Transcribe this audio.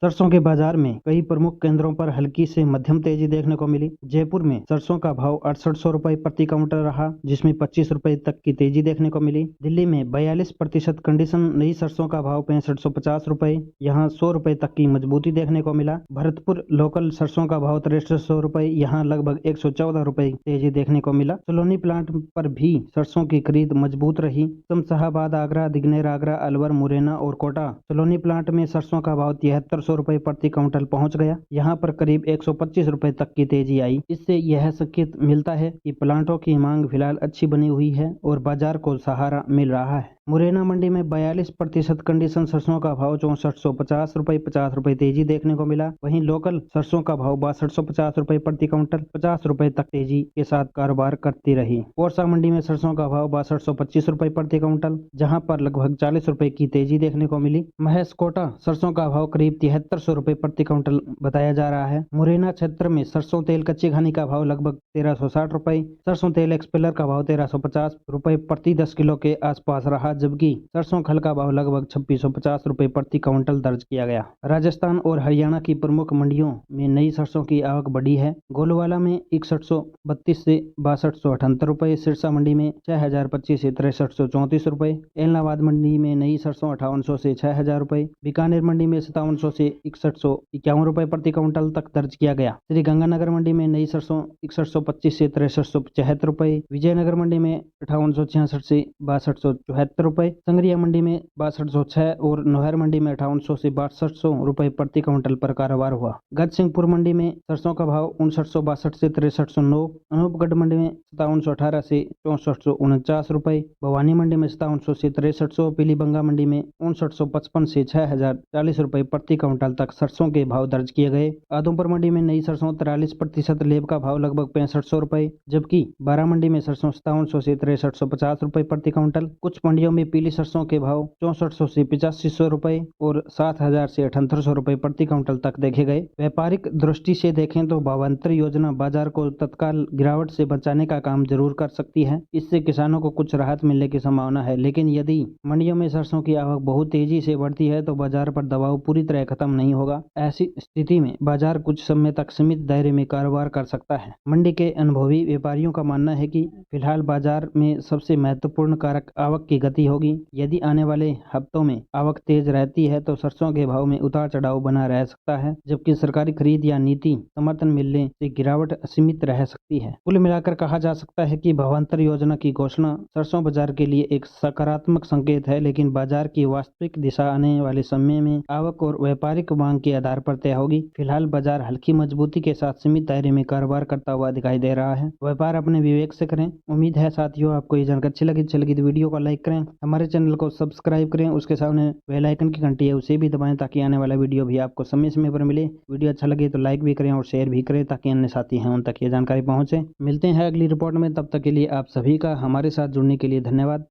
सरसों के बाजार में कई प्रमुख केंद्रों पर हल्की से मध्यम तेजी देखने को मिली। जयपुर में सरसों का भाव 6800 रुपए प्रति क्विंटल रहा, जिसमें 25 रुपए तक की तेजी देखने को मिली। दिल्ली में 42% कंडीशन नई सरसों का भाव 6550 रुपए, यहाँ 100 रुपए तक की मजबूती देखने को मिला। भरतपुर लोकल सरसों का भाव 6300 रुपए, यहाँ लगभग 114 रुपए तेजी देखने को मिला। सलोनी प्लांट पर भी सरसों की खरीद मजबूत रही। शमशाबाद, आगरा, दिगनेर, आगरा, अलवर, मुरैना और कोटा सलोनी प्लांट में सरसों का भाव 7300 रुपए प्रति क्विंटल पहुंच गया। यहां पर करीब 125 रुपए तक की तेजी आई। इससे यह संकेत मिलता है कि प्लांटों की मांग फिलहाल अच्छी बनी हुई है और बाजार को सहारा मिल रहा है। मुरैना मंडी में 42% कंडीशन सरसों का भाव 6450 रुपए 50 रुपए तेजी देखने को मिला। वहीं लोकल सरसों का भाव 6250 रुपए प्रति क्विंटल 50 रुपए तक तेजी के साथ कारोबार करती रही। कोरसा मंडी में सरसों का भाव 6225 रुपए प्रति क्विंटल, जहां पर लगभग 40 रुपए की तेजी देखने को मिली। महेश कोटा सरसों का भाव करीब 7300 रुपए प्रति क्विंटल बताया जा रहा है। मुरैना क्षेत्र में सरसों तेल कच्ची घानी का भाव लगभग 1360 रुपए, सरसों तेल एक्सपेलर का भाव 1350 रुपए प्रति 10 किलो के आसपास रहा, जबकि सरसों खल का भाव लगभग 2650 रुपए प्रति क्विंटल दर्ज किया गया। राजस्थान और हरियाणा की प्रमुख मंडियों में नई सरसों की आवक बढ़ी है। गोलवाला में 6132 से 6278 रुपए, सिरसा मंडी में 6025 से 6334 रुपए, एलनाबाद मंडी में नई सरसों 5800 से 6000 रुपए, बीकानेर मंडी में 5700 से 6151 रुपए प्रति क्विंटल तक दर्ज किया गया। श्री गंगानगर मंडी में नई सरसों 6125 से 6375 रुपए, विजयनगर मंडी में 5866 से 6274 रुपए, संगरिया मंडी में 6206 और नोहर मंडी में 5800 से 6200 रुपए प्रति क्विंटल पर कारोबार हुआ। गजसिंहपुर मंडी में सरसों का भाव 5962 से 6309, अनूपगढ़ मंडी में 5718 से 6449 रुपए, भवानी मंडी में 5700 से 6300, पीलीबंगा मंडी में 5955 से 6040 रुपए प्रति क्विंटल तक सरसों के भाव दर्ज किए गए। आदमपुर मंडी में नई सरसों 43% लेब का भाव लगभग 6500 रुपए, जबकि बारा मंडी में सरसों 5700 से 6350 रुपए प्रति क्विंटल। कुछ मंडियों में पीली सरसों के भाव 6400 से 8500 रुपए और 7000 से 7800 रुपए प्रति क्विंटल तक देखे गए। व्यापारिक दृष्टि से देखें तो भावांतर योजना बाजार को तत्काल गिरावट से बचाने का काम जरूर कर सकती है। इससे किसानों को कुछ राहत मिलने की संभावना है, लेकिन यदि मंडियों में सरसों की आवक बहुत तेजी से बढ़ती है तो बाजार पर दबाव पूरी तरह खत्म नहीं होगा। ऐसी स्थिति में बाजार कुछ समय तक सीमित दायरे में कारोबार कर सकता है। मंडी के अनुभवी व्यापारियों का मानना है कि फिलहाल बाजार में सबसे महत्वपूर्ण कारक आवक की गति होगी। यदि आने वाले हफ्तों में आवक तेज रहती है तो सरसों के भाव में उतार चढ़ाव बना रह सकता है, जबकि सरकारी खरीद या नीति समर्थन मिलने से गिरावट असीमित रह सकती है। कुल मिलाकर कहा जा सकता है कि भावांतर योजना की घोषणा सरसों बाजार के लिए एक सकारात्मक संकेत है, लेकिन बाजार की वास्तविक दिशा आने वाले समय में आवक और व्यापारिक मांग के आधार पर तय होगी। फिलहाल बाजार हल्की मजबूती के साथ सीमित दायरे में कारोबार करता हुआ दिखाई दे रहा है। व्यापार अपने विवेक से करें। उम्मीद है साथियों आपको ये जानकारी अच्छी लगी तो वीडियो को लाइक करें, हमारे चैनल को सब्सक्राइब करें, उसके सामने बेल आइकन की घंटी है उसे भी दबाएं ताकि आने वाला वीडियो भी आपको समय समय पर मिले। वीडियो अच्छा लगे तो लाइक भी करें और शेयर भी करें ताकि अन्य साथी हैं उन तक ये जानकारी पहुंचे। मिलते हैं अगली रिपोर्ट में, तब तक के लिए आप सभी का हमारे साथ जुड़ने के लिए धन्यवाद।